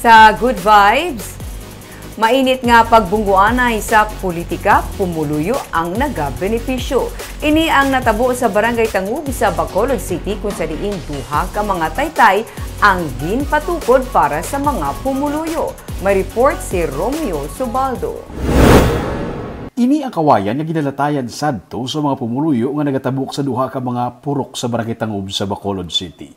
Sa Good Vibes, mainit nga pagbungguanay sa politika, pumuluyo ang nagabenepisyo. Ini ang natabo sa Barangay Tangub sa Bacolod City kung sa diing duha ka mga taytay ang ginpatukod para sa mga pumuluyo. May report si Romeo Subaldo. Ini ang kawayan nga ginalatayan sadto sa mga pumuluyo nga nagatabok sa duha ka mga purok sa Barangay Tangub sa Bacolod City.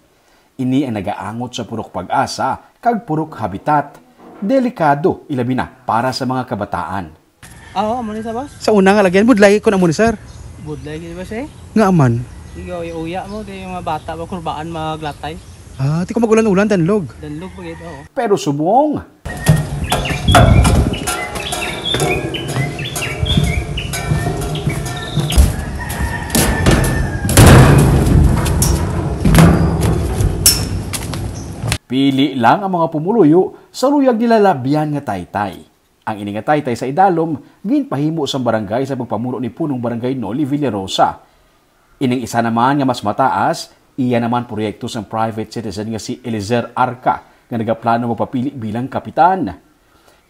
Ini ang nagaangot sa Purok Pag-asa kag Purok Habitat. Delikado ilabi na para sa mga kabataan. Oo, amo ni sa boss. Sa una nga lagyan, budlay ko na mo ni sir. Budlay gid ba siya? Nga aman. Ikaw uya mo di yung mga bata ba kurbaan maglatay. Ti ko magulan-ulan danlog. Danlog pa gid oo. Pero subong, pili lang ang mga pumuluyo sa luyag nila labyan nga taytay. Ang ini nga taytay sa idalom, ginpahimo sa barangay sa pagpamuno ni punong barangay Noli Villarosa. Ining isa naman nga mas mataas, iya naman proyekto sa private citizen nga si Eliezer Arca nga nagaplano magpapili bilang kapitan.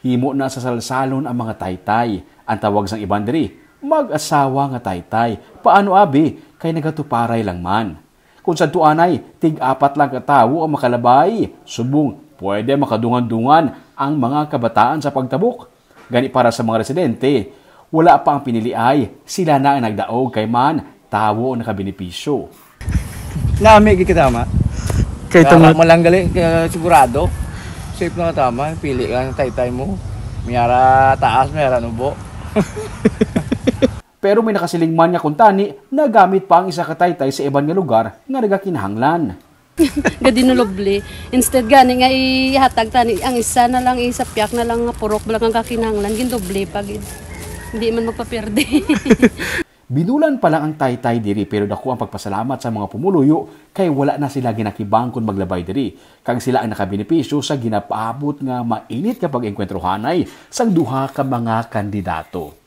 Himo na sa salsalon ang mga taytay. Ang tawag sang iban diri, mag-asawa nga taytay. Paano abi? Kay nagatuparay lang man. Kung sa tuanay, tig-apat lang katawo ang makalabay. Subong, pwede makadungan-dungan ang mga kabataan sa pagtabok. Gani para sa mga residente, wala pa ang piniliay. Sila na ang nagdaog kay man, tawo ang nakabenepisyo. Nami gikitama. Kay Kaya tungod mo lang gali, sigurado. Safe na nga tama, pili ka ng taytay mo. Mayara taas, mayara nubo. Pero may nakasiling man nga kuntani na gamit pa ang isa ka taytay sa ibang nga lugar nga nagakinahanglan. Gadinulobli. Instead gani nga ihatag tani ang isa na lang isapyak na lang nga purok lang ang kakinahanglan gindoble pa gid. Hindi man magpaperde. Binulan pa lang ang taytay diri pero dako ang pagpasalamat sa mga pumuluyo kay wala na sila ginakibang kung maglabay diri. Kag sila ang nakabenepisyo sa ginapaabot nga mainit kapag engkwentrohanay sang duha ka mga kandidato.